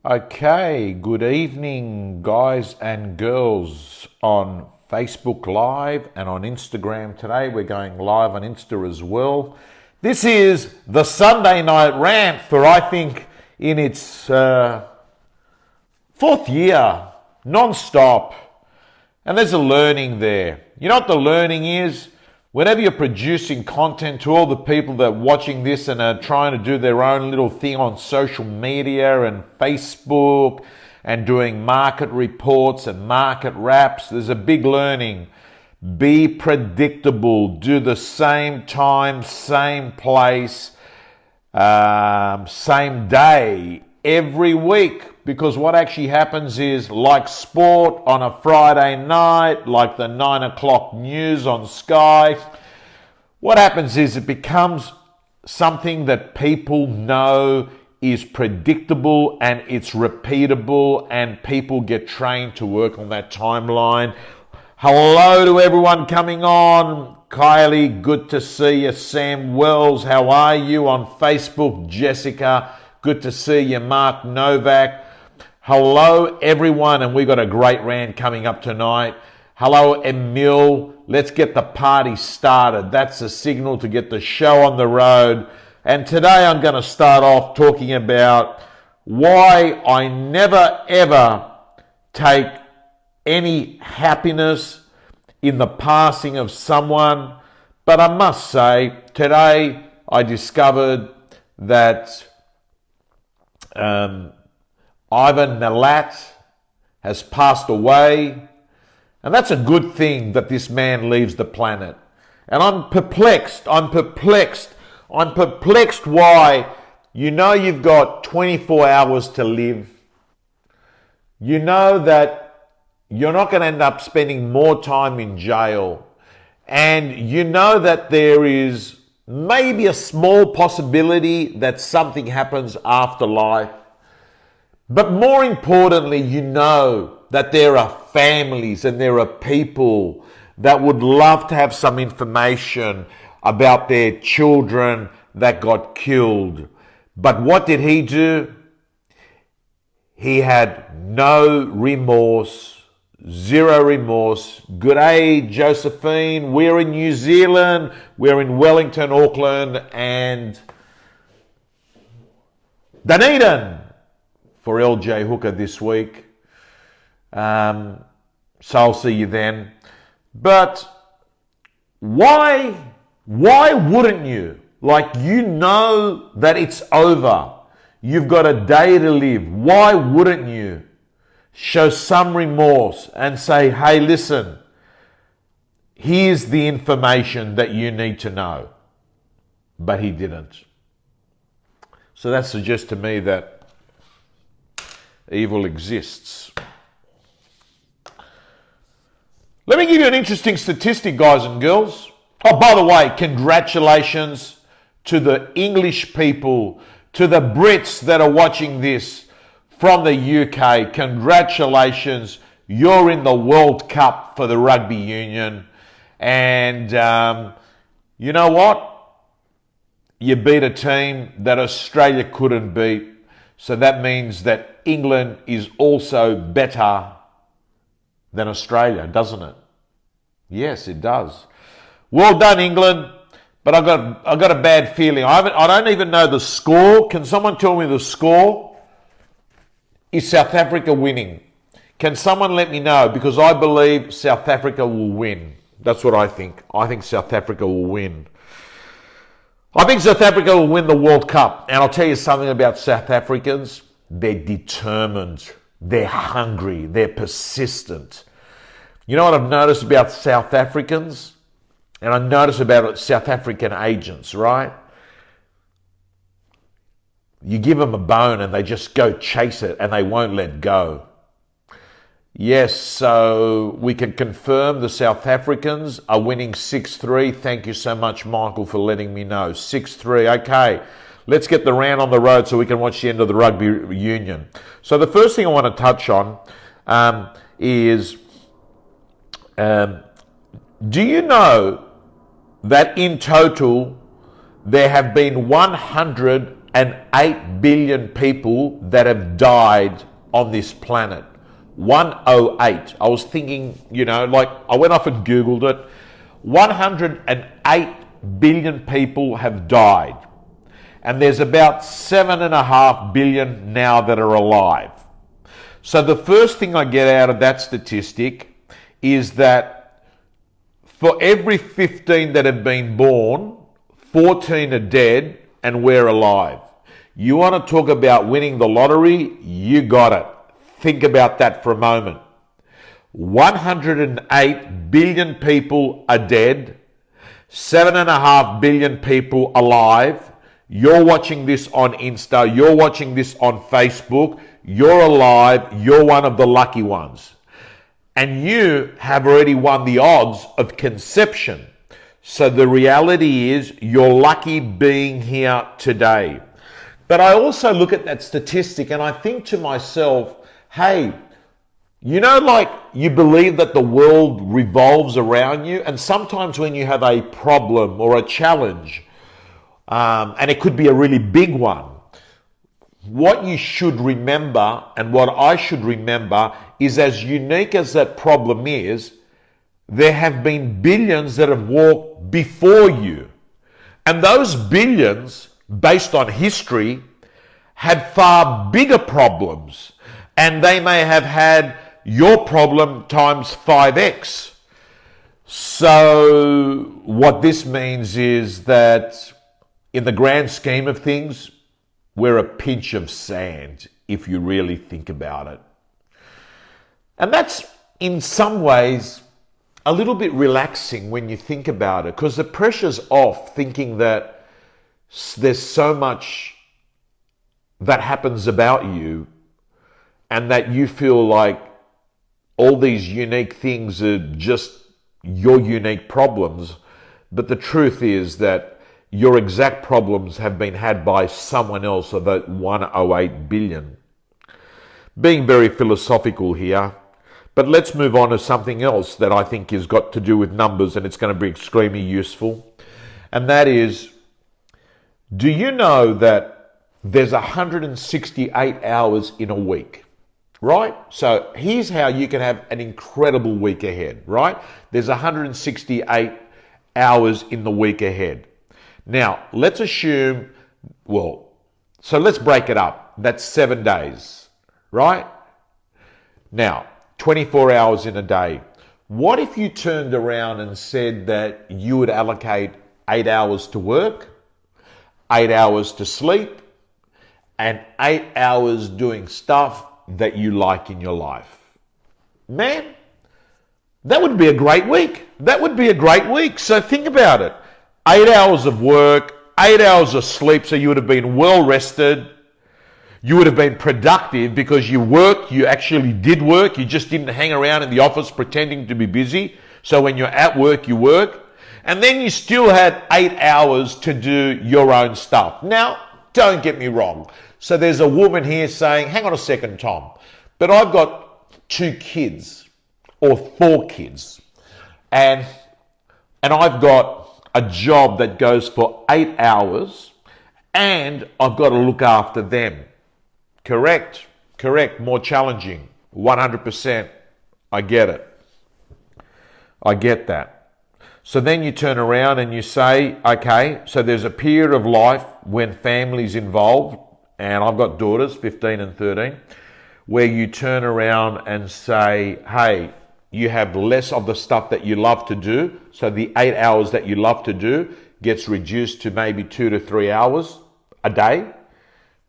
Okay, good evening, guys and girls on Facebook Live and on Instagram today. We're going live on Insta as well. This is the Sunday night rant for, I think, in its fourth year, non-stop. And there's a learning there. You know what the learning is? Whenever you're producing content to all the people that are watching this and are trying to do their own little thing on social media and Facebook and doing market reports and market wraps, there's a big learning. Be predictable. Do the same time, same place, same day, every week. Because what actually happens is, like sport on a Friday night, like the 9 o'clock news on Sky, what happens is it becomes something that people know is predictable and it's repeatable, and people get trained to work on that timeline. Hello to everyone coming on. Kylie, good to see you. Sam Wells, how are you on Facebook? Jessica, good to see you. Mark Novak. Hello, everyone, and we got a great rant coming up tonight. Hello, Emil. Let's get the party started. That's the signal to get the show on the road. And today I'm going to start off talking about why I never, ever take any happiness in the passing of someone. But I must say, today I discovered that Ivan Milat has passed away, and that's a good thing that this man leaves the planet. And I'm perplexed why, you've got 24 hours to live. You know that you're not going to end up spending more time in jail. And you know that there is maybe a small possibility that something happens after life. But more importantly, you know that there are families and there are people that would love to have some information about their children that got killed. But what did he do? He had no remorse, zero remorse. Good day, Josephine. We're in New Zealand. We're in Wellington, Auckland, and Dunedin for LJ Hooker this week. So I'll see you then. But why wouldn't you? Like, you know that it's over. You've got a day to live. Why wouldn't you show some remorse and say, hey, listen, here's the information that you need to know? But he didn't. So that suggests to me that evil exists. Let me give you an interesting statistic, guys and girls. Oh, by the way, congratulations to the English people, to the Brits that are watching this from the UK. Congratulations, you're in the World Cup for the rugby union. And you know what? You beat a team that Australia couldn't beat. So that means that England is also better than Australia, doesn't it? Yes, it does. Well done, England. But I got a bad feeling. I don't even know the score. Can someone tell me the score? Is South Africa winning? Can someone let me know? Because I believe South Africa will win. That's what I think. I think South Africa will win. I think South Africa will win the World Cup. And I'll tell you something about South Africans. They're determined. They're hungry. They're persistent. You know what I've noticed about South Africans? And I notice about South African agents, right? You give them a bone and they just go chase it and they won't let go. Yes, so we can confirm the South Africans are winning 6-3. Thank you so much, Michael, for letting me know. 6-3. Okay, let's get the rant on the road so we can watch the end of the rugby union. So the first thing I want to touch on is, do you know that in total there have been 100 108 billion people that have died on this planet. 108. I was thinking, like I went off and Googled it. 108 billion people have died. And there's about 7.5 billion now that are alive. So the first thing I get out of that statistic is that for every 15 that have been born, 14 are dead and we're alive. You want to talk about winning the lottery? You got it. Think about that for a moment. 108 billion people are dead, 7.5 billion people alive. You're watching this on Insta, you're watching this on Facebook, you're alive, you're one of the lucky ones. And you have already won the odds of conception. So the reality is you're lucky being here today. But I also look at that statistic and I think to myself, hey, like you believe that the world revolves around you, and sometimes when you have a problem or a challenge, and it could be a really big one, what you should remember and what I should remember is, as unique as that problem is, there have been billions that have walked before you. And those billions, based on history, had far bigger problems. And they may have had your problem times 5x. So what this means is that in the grand scheme of things, we're a pinch of sand if you really think about it. And that's in some ways a little bit relaxing when you think about it, because the pressure's off thinking that there's so much that happens about you and that you feel like all these unique things are just your unique problems. But the truth is that your exact problems have been had by someone else of that 108 billion. Being very philosophical here, but let's move on to something else that I think has got to do with numbers, and it's going to be extremely useful. And that is, do you know that there's 168 hours in a week? Right? So here's how you can have an incredible week ahead, right? There's 168 hours in the week ahead. Now, let's assume, so let's break it up. That's 7 days, right? Now, 24 hours in a day. What if you turned around and said that you would allocate 8 hours to work, 8 hours to sleep, and 8 hours doing stuff that you like in your life? Man, that would be a great week. That would be a great week. So think about it. 8 hours of work, 8 hours of sleep, so you would have been well rested. You would have been productive because you worked, you actually did work. You just didn't hang around in the office pretending to be busy. So when you're at work, you work. And then you still had 8 hours to do your own stuff. Now, don't get me wrong. So there's a woman here saying, hang on a second, Tom, but I've got 2 kids or 4 kids and I've got a job that goes for 8 hours and I've got to look after them. Correct. More challenging. 100%. I get it. I get that. So then you turn around and you say, okay, so there's a period of life when family's involved, and I've got daughters, 15 and 13, where you turn around and say, hey, you have less of the stuff that you love to do. So the 8 hours that you love to do gets reduced to maybe 2 to 3 hours a day.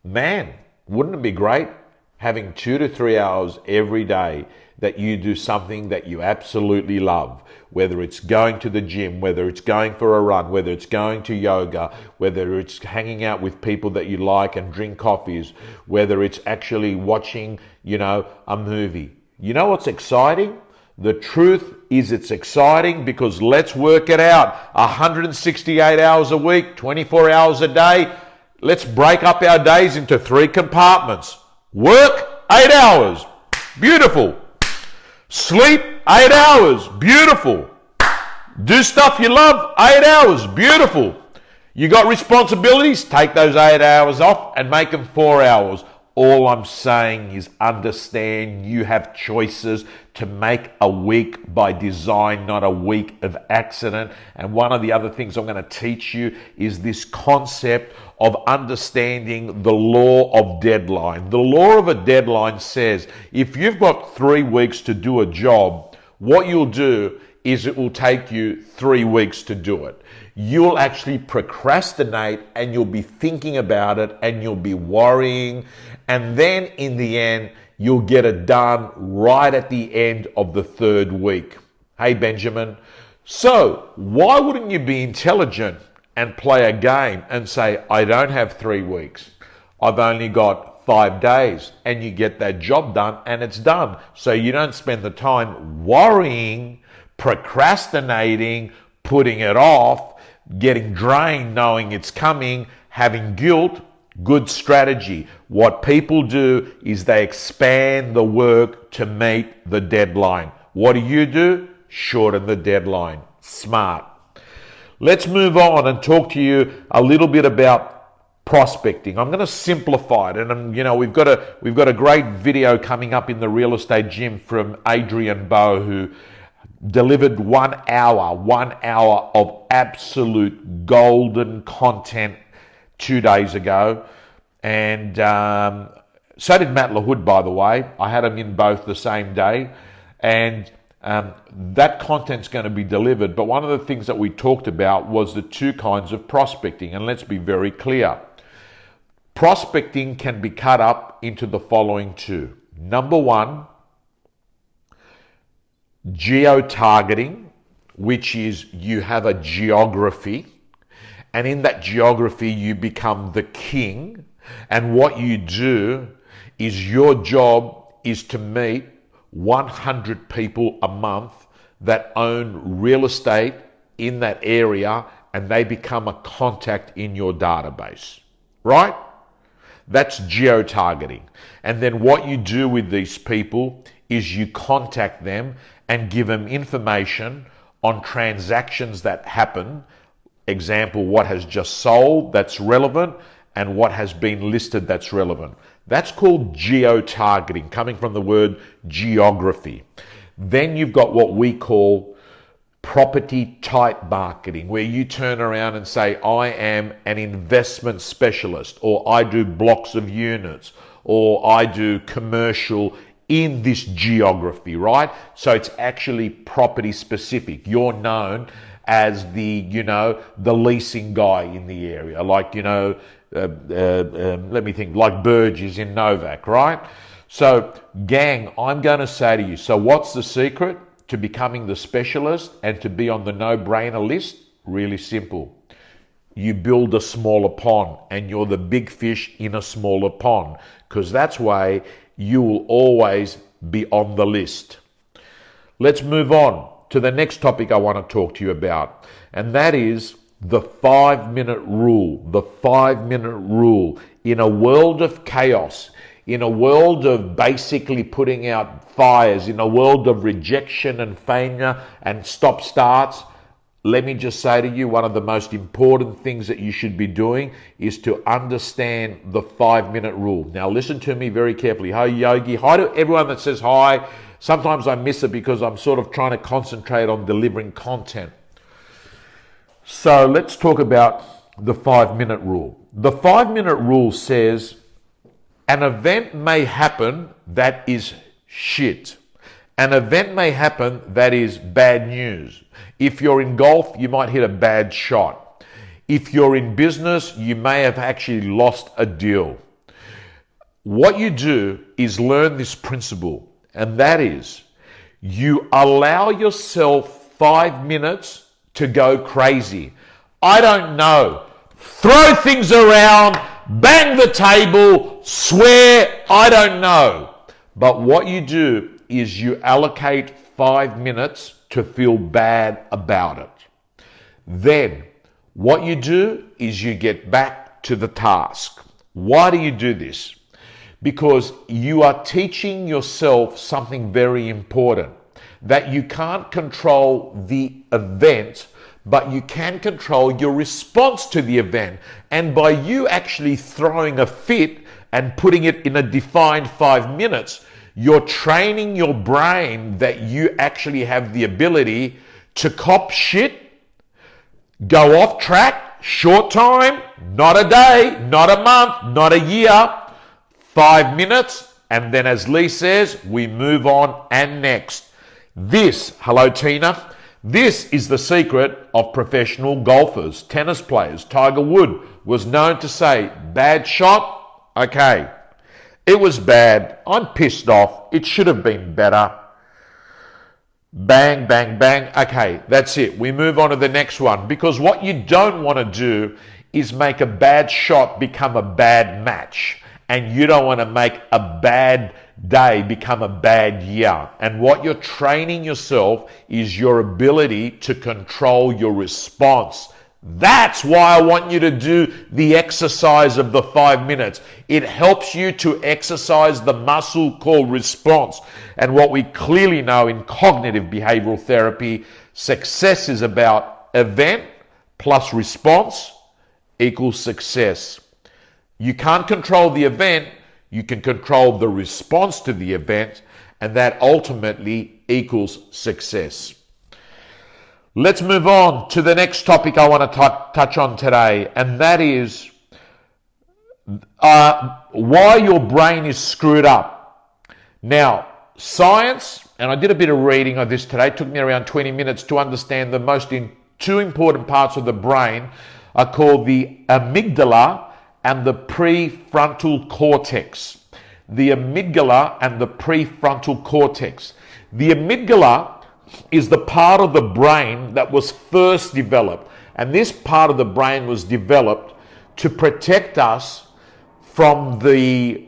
Man, wouldn't it be great having 2 to 3 hours every day that you do something that you absolutely love, whether it's going to the gym, whether it's going for a run, whether it's going to yoga, whether it's hanging out with people that you like and drink coffees, whether it's actually watching, a movie. You know what's exciting? The truth is it's exciting because let's work it out. 168 hours a week, 24 hours a day. Let's break up our days into 3 compartments. Work, 8 hours. Beautiful. Sleep, 8 hours. Beautiful. Do stuff you love, 8 hours. Beautiful. You got responsibilities? Take those 8 hours off and make them 4 hours. All I'm saying is understand you have choices to make a week by design, not a week of accident. And one of the other things I'm going to teach you is this concept of understanding the law of deadline. The law of a deadline says if you've got 3 weeks to do a job, what you'll do is it will take you 3 weeks to do it. You'll actually procrastinate and you'll be thinking about it and you'll be worrying. And then in the end, you'll get it done right at the end of the 3rd week. Hey, Benjamin. So why wouldn't you be intelligent and play a game and say, I don't have 3 weeks. I've only got 5 days, and you get that job done and it's done. So you don't spend the time worrying, procrastinating, putting it off, getting drained knowing it's coming, having guilt. Good strategy. What people do is they expand the work to meet the deadline. What do? Shorten the deadline. Smart. Let's move on and talk to you a little bit about prospecting. I'm going to simplify it, and we've got a great video coming up in the Real Estate Gym from Adrian Bowe, who delivered 1 hour of absolute golden content 2 days ago, and so did Matt LaHood, by the way. I had them in both the same day, and that content's going to be delivered. But one of the things that we talked about was the 2 kinds of prospecting, and let's be very clear. Prospecting can be cut up into the following 2. Number 1, geo-targeting, which is you have a geography, and in that geography you become the king, and what you do is your job is to meet 100 people a month that own real estate in that area, and they become a contact in your database, right? That's geo-targeting. And then what you do with these people is you contact them and give them information on transactions that happen. Example, what has just sold that's relevant and what has been listed that's relevant. That's called geo-targeting, coming from the word geography. Then you've got what we call property type marketing, where you turn around and say, I am an investment specialist, or I do blocks of units, or I do commercial in this geography, right? So it's actually property specific. You're known as the leasing guy in the area, like, let me think, like Burgess in Novak, right? So, gang, I'm going to say to you, so what's the secret to becoming the specialist and to be on the no-brainer list? Really simple. You build a smaller pond, and you're the big fish in a smaller pond, because that's why you will always be on the list. Let's move on to the next topic I want to talk to you about, and that is the 5-minute rule. The 5-minute rule. In a world of chaos, in a world of basically putting out fires, in a world of rejection and failure and stop-starts, let me just say to you, one of the most important things that you should be doing is to understand the 5-minute rule. Now listen to me very carefully. Hi Yogi. Hi to everyone that says hi. Sometimes I miss it because I'm sort of trying to concentrate on delivering content. So let's talk about the 5-minute rule. The 5-minute rule says an event may happen that is shit. An event may happen that is bad news. If you're in golf, you might hit a bad shot. If you're in business, you may have actually lost a deal. What you do is learn this principle, and that is you allow yourself 5 minutes to go crazy. I don't know. Throw things around, bang the table, swear, I don't know. But what you do is you allocate 5 minutes to feel bad about it. Then what you do is you get back to the task. Why do you do this? Because you are teaching yourself something very important, that you can't control the event, but you can control your response to the event. And by you actually throwing a fit and putting it in a defined 5 minutes, you're training your brain that you actually have the ability to cop shit, go off track, short time, not a day, not a month, not a year, 5 minutes, and then as Lee says, we move on and next. This, hello Tina, this is the secret of professional golfers, tennis players. Tiger Woods was known to say, bad shot, okay, it was bad, I'm pissed off, it should have been better. Bang, bang, bang, okay, that's it. We move on to the next one, because what you don't want to do is make a bad shot become a bad match. And you don't want to make a bad day become a bad year. And what you're training yourself is your ability to control your response. That's why I want you to do the exercise of the 5 minutes. It helps you to exercise the muscle called response. And what we clearly know in cognitive behavioral therapy, success is about event plus response equals success. You can't control the event, you can control the response to the event, and that ultimately equals success. Let's move on to the next topic I want to touch on today, and that is why your brain is screwed up. Now, science, and I did a bit of reading of this today, it took me around 20 minutes to understand the two important parts of the brain are called the amygdala and the pre-frontal cortex. The amygdala and the pre-frontal cortex. The amygdala is the part of the brain that was first developed. And this part of the brain was developed to protect us from the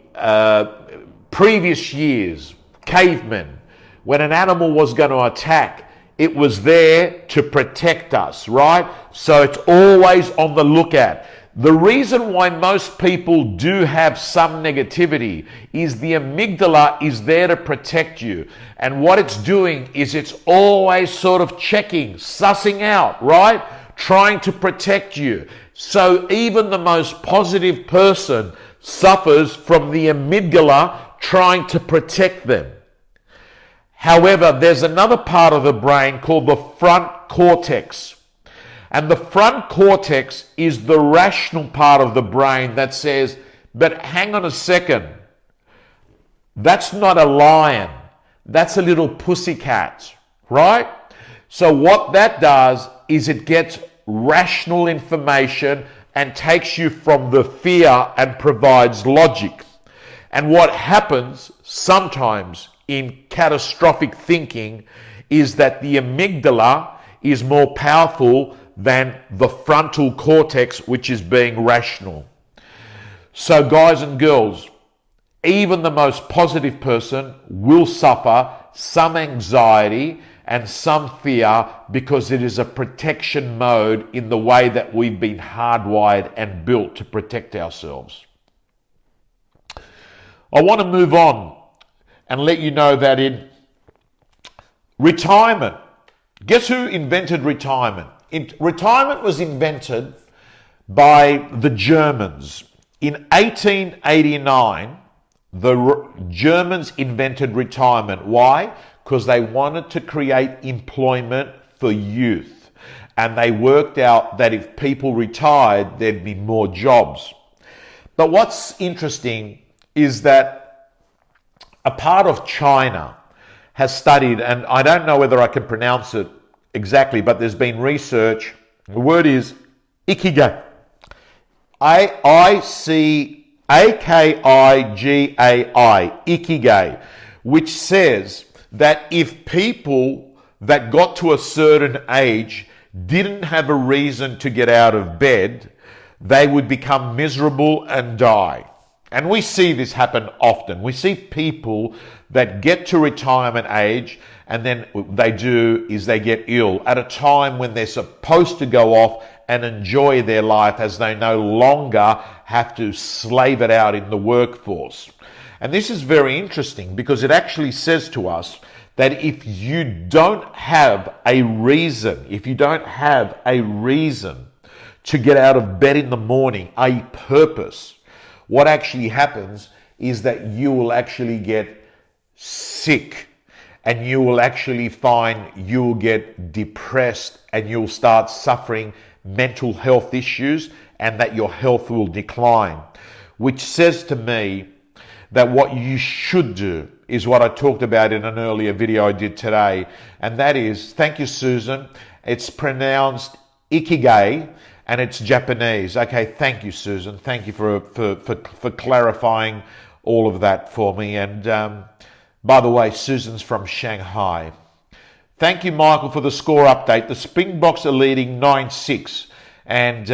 previous years, cavemen. When an animal was going to attack, it was there to protect us, right? So it's always on the lookout. The reason why most people do have some negativity is the amygdala is there to protect you. And what it's doing is it's always sort of checking, sussing out, right? Trying to protect you. So even the most positive person suffers from the amygdala trying to protect them. However, there's another part of the brain called the front cortex. And the front cortex is the rational part of the brain that says, but hang on a second, that's not a lion, that's a little pussycat, right? So what that does is it gets rational information and takes you from the fear and provides logic. And what happens sometimes in catastrophic thinking is that the amygdala is more powerful than the frontal cortex, which is being rational. So guys and girls, even the most positive person will suffer some anxiety and some fear because it is a protection mode in the way that we've been hardwired and built to protect ourselves. I want to move on and let you know that in retirement, guess who invented retirement? Retirement was invented by the Germans. In 1889, the Germans invented retirement. Why? Because they wanted to create employment for youth. And they worked out that if people retired, there'd be more jobs. But what's interesting is that a part of China has studied, and I don't know whether I can pronounce it exactly, but there's been research. The word is Ikigai. I-C-A-K-I-G-A-I, Ikigai, which says that if people that got to a certain age didn't have a reason to get out of bed, they would become miserable and die. And we see this happen often. We see people that get to retirement age and then they get ill at a time when they're supposed to go off and enjoy their life as they no longer have to slave it out in the workforce. And this is very interesting because it actually says to us that if you don't have a reason, to get out of bed in the morning, a purpose, what actually happens is that you will actually get sick, and you will actually find you'll get depressed, and you'll start suffering mental health issues, and that your health will decline, which says to me that what you should do is what I talked about in an earlier video I did today, and that is, thank you, Susan, it's pronounced Ikigai, and it's Japanese. Okay, thank you, Susan. Thank you for clarifying all of that for me. And by the way, Susan's from Shanghai. Thank you, Michael, for the score update. The Springboks are leading 9-6. And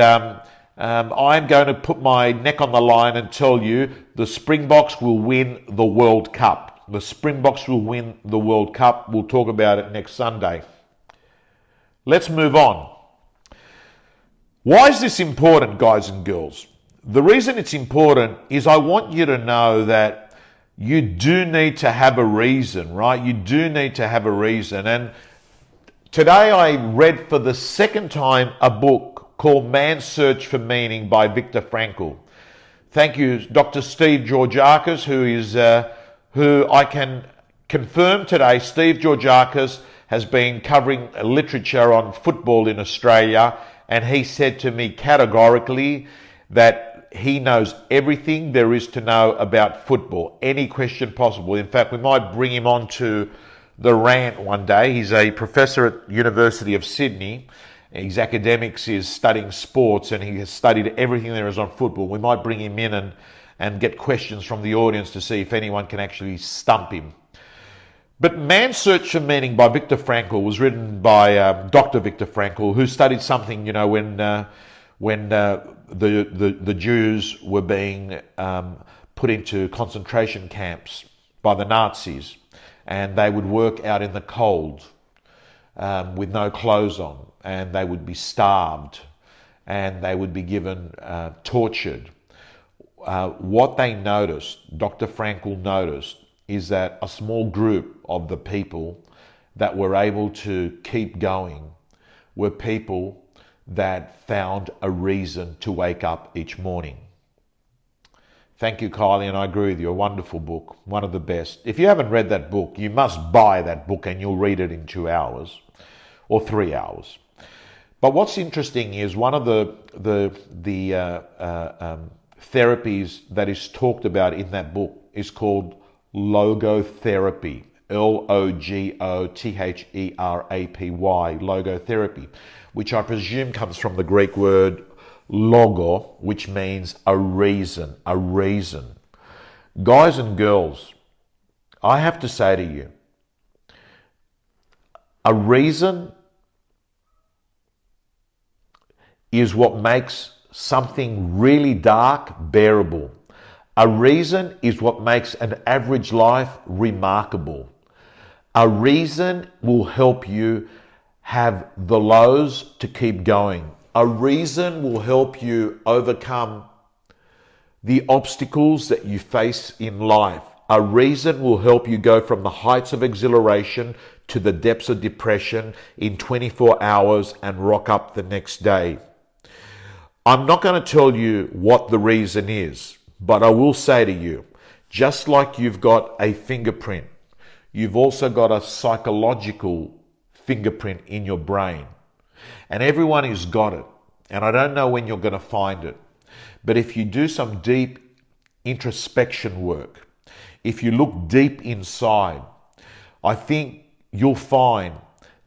I'm going to put my neck on the line and tell you the Springboks will win the World Cup. The Springboks will win the World Cup. We'll talk about it next Sunday. Let's move on. Why is this important, guys and girls? The reason it's important is I want you to know that you do need to have a reason, right? You do need to have a reason. And today I read for the second time a book called Man's Search for Meaning by Viktor Frankl. Thank you, Dr. Steve Georgiakis, who I can confirm today, Steve Georgiakis has been covering literature on football in Australia, and he said to me categorically that he knows everything there is to know about football, any question possible. In fact, we might bring him on to the rant one day. He's a professor at University of Sydney. His academics is studying sports, and he has studied everything there is on football. We might bring him in and get questions from the audience to see if anyone can actually stump him. But Man's Search for Meaning by Viktor Frankl was written by Dr. Viktor Frankl, who studied something, when the Jews were being put into concentration camps by the Nazis, and they would work out in the cold with no clothes on, and they would be starved, and they would be given tortured. What they noticed, Dr. Frankl noticed, is that a small group of the people that were able to keep going were people that found a reason to wake up each morning. Thank you, Kylie, and I agree with you. A wonderful book, one of the best. If you haven't read that book, you must buy that book, and you'll read it in 2 hours or 3 hours. But what's interesting is one of the therapies that is talked about in that book is called logotherapy, logotherapy, logotherapy, which I presume comes from the Greek word logo, which means a reason, a reason. Guys and girls, I have to say to you, a reason is what makes something really dark bearable. A reason is what makes an average life remarkable. A reason will help you have the lows to keep going. A reason will help you overcome the obstacles that you face in life. A reason will help you go from the heights of exhilaration to the depths of depression in 24 hours and rock up the next day. I'm not going to tell you what the reason is, but I will say to you, just like you've got a fingerprint, you've also got a psychological fingerprint in your brain. And everyone has got it. And I don't know when you're going to find it. But if you do some deep introspection work, if you look deep inside, I think you'll find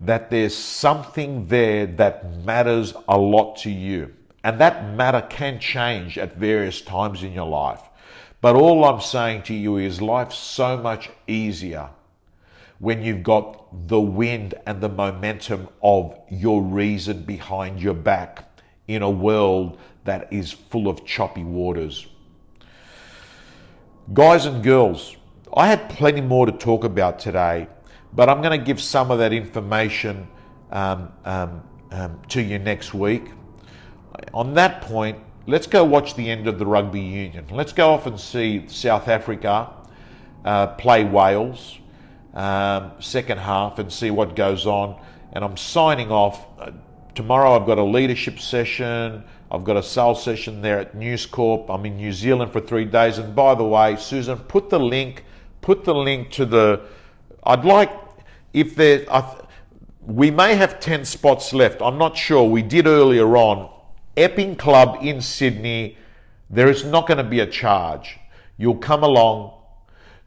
that there's something there that matters a lot to you. And that matter can change at various times in your life. But all I'm saying to you is life's so much easier when you've got the wind and the momentum of your reason behind your back in a world that is full of choppy waters. Guys and girls, I had plenty more to talk about today, but I'm going to give some of that information to you next week. On that point, let's go watch the end of the rugby union. Let's go off and see South Africa play Wales. second half and see what goes on. And I'm signing off. Tomorrow I've got a leadership session. I've got a sales session there at News Corp. I'm in New Zealand for 3 days. And by the way, Susan, put the link to the, I'd like, if there, we may have 10 spots left. I'm not sure. We did earlier on. Epping Club in Sydney, there is not going to be a charge. You'll come along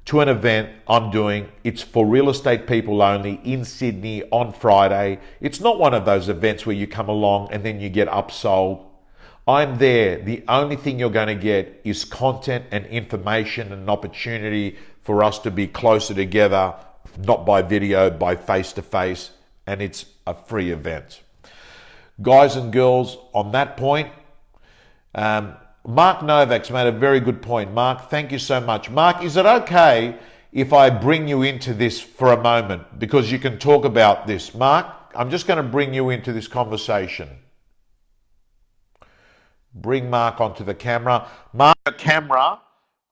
to an event I'm doing. It's for real estate people only in Sydney on Friday. It's not one of those events where you come along and then you get upsold. I'm there. The only thing you're going to get is content and information and an opportunity for us to be closer together, not by video, by face to face, and it's a free event. Guys and girls, on that point, Mark Novak's made a very good point. Mark, thank you so much. Mark, is it okay if I bring you into this for a moment? Because you can talk about this. Mark, I'm just going to bring you into this conversation. Bring Mark onto the camera. Mark, the camera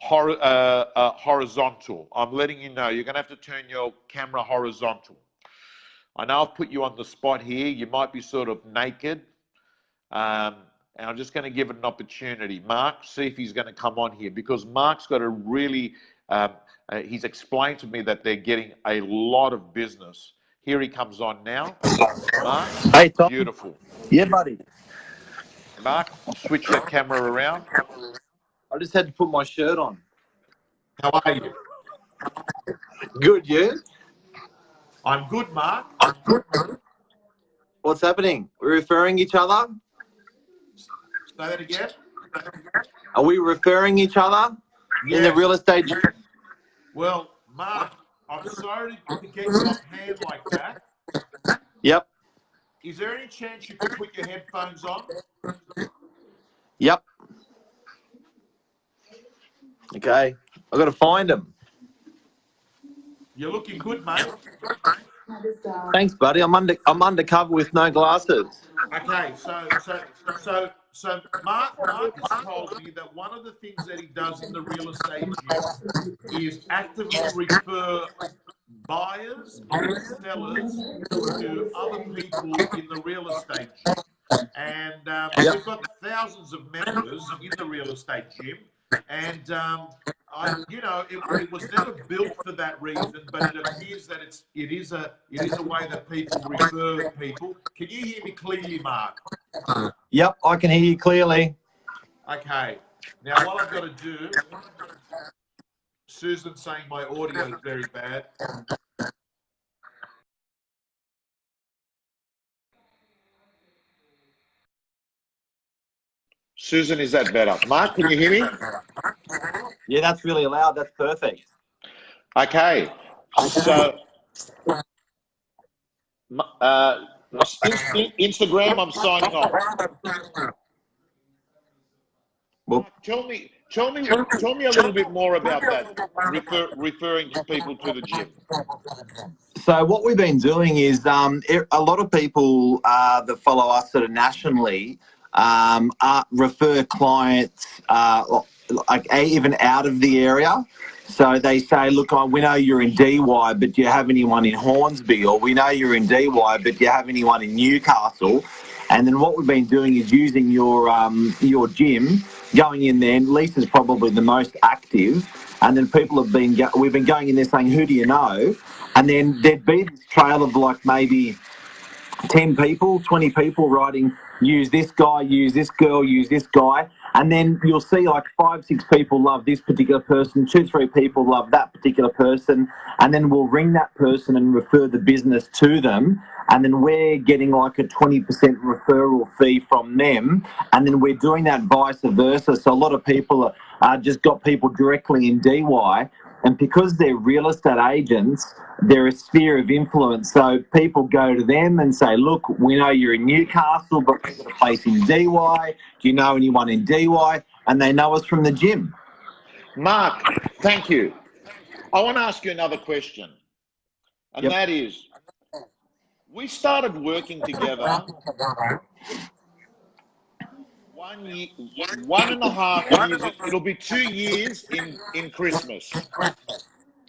horizontal. I'm letting you know. You're going to have to turn your camera horizontal. I know I've put you on the spot here. You might be sort of naked. And I'm just going to give it an opportunity. Mark, see if he's going to come on here, because Mark's got a really, he's explained to me that they're getting a lot of business. Here he comes on now. Mark, hey, Tom. Beautiful. Yeah, buddy. Mark, switch your camera around. I just had to put my shirt on. How are you? Good, you? I'm good, Mark. What's happening? We're referring each other? Say that again. Are we referring each other in the real estate? Well, Mark, I'm sorry to get you off hand like that. Yep. Is there any chance you could put your headphones on? Yep. Okay. I've got to find them. You're looking good, mate. Thanks, buddy. I'm undercover with no glasses. Okay, so Mark has told me that one of the things that he does in the real estate gym is actively refer buyers and sellers to other people in the real estate gym. And we've got thousands of members in the real estate gym. And it was never built for that reason, but it appears that it is a way that people refer people. Can you hear me clearly, Mark? Yep, I can hear you clearly. Okay. Now what I've got to do, Susan's saying my audio is very bad. Susan, is that better? Mark, can you hear me? Yeah, that's really loud. That's perfect. Okay. So, Instagram, I'm signing off. Well, Tell me a little bit more about that, referring people to the gym. So what we've been doing is a lot of people that follow us sort of nationally refer clients even out of the area. So they say, look, we know you're in DY, but do you have anyone in Hornsby? Or we know you're in DY, but do you have anyone in Newcastle? And then what we've been doing is using your gym, going in there. And Lisa's probably the most active. And then we've been going in there saying, who do you know? And then there'd be this trail of like maybe 10 people, 20 people writing, use this guy, use this girl, use this guy. And then you'll see like 5, 6 people love this particular person, 2, 3 people love that particular person. And then we'll ring that person and refer the business to them. And then we're getting like a 20% referral fee from them. And then we're doing that vice versa. So a lot of people just got people directly in DY. And because they're real estate agents, they're a sphere of influence. So people go to them and say, look, we know you're in Newcastle, but we've got a place in DY. Do you know anyone in DY? And they know us from the gym. Mark, thank you. I want to ask you another question. And that is, we started working together 1.5 years. It'll be 2 years in Christmas.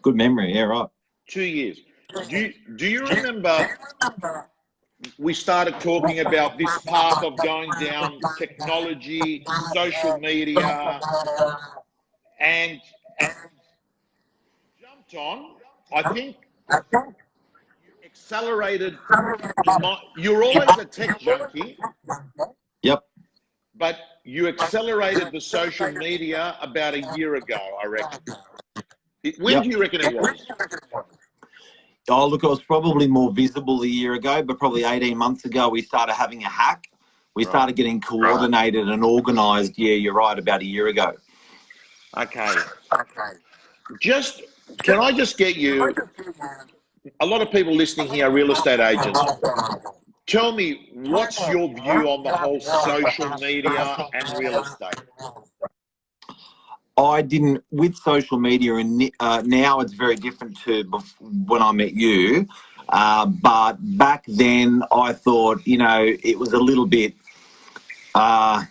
Good memory, yeah, right. 2 years. Do you remember we started talking about this path of going down technology, social media, and jumped on? I think accelerated. You're always a tech junkie. Yep. But you accelerated the social media about a year ago, I reckon. When do you reckon it was? Oh, look, it was probably more visible a year ago, but probably 18 months ago, we started having a hack. We started getting coordinated and organised. Yeah, you're right, about a year ago. Okay. Can I just get you, a lot of people listening here are real estate agents. Tell me, what's your view on the whole social media and real estate? I didn't, with social media, and now it's very different to when I met you. But back then, I thought, it was a little bit of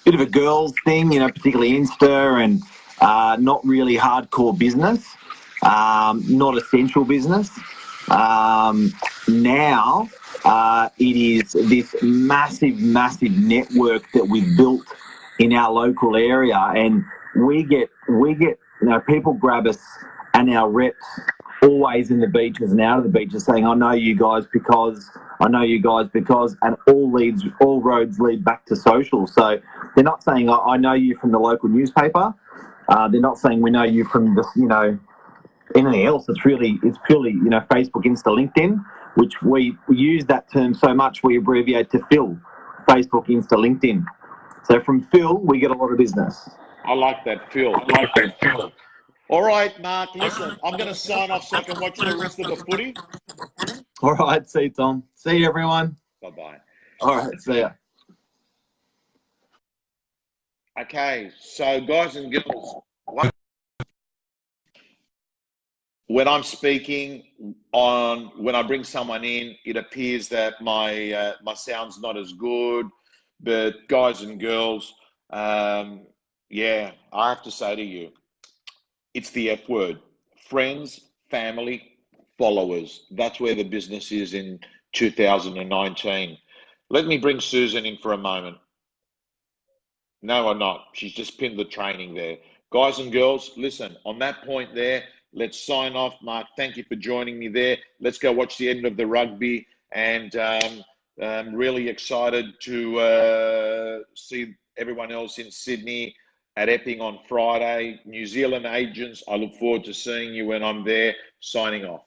a girls thing, particularly Insta, and not really hardcore business, not essential business. Now, it is this massive network that we've built in our local area, and we get people grab us and our reps always in the beaches and out of the beaches saying, I know you guys because, and all roads lead back to social. So they're not saying, I know you from the local newspaper. They're not saying we know you from this, anything else. It's purely, Facebook, Insta, LinkedIn, which we use that term so much we abbreviate to Phil, Facebook, Insta, LinkedIn. So from Phil, we get a lot of business. I like that, Phil. All right, Mark, listen, I'm going to sign off so I can watch the rest of the footy. All right, see you, Tom. See you, everyone. Bye-bye. All right, see ya. Okay, so guys and girls, when I'm speaking when I bring someone in, it appears that my sound's not as good. But guys and girls, yeah, I have to say to you, it's the F word. Friends, family, followers. That's where the business is in 2019. Let me bring Susan in for a moment. No, I'm not. She's just pinned the training there. Guys and girls, listen, on that point there, let's sign off. Mark, thank you for joining me there. Let's go watch the end of the rugby. And I'm really excited to see everyone else in Sydney at Epping on Friday. New Zealand agents, I look forward to seeing you when I'm there. Signing off.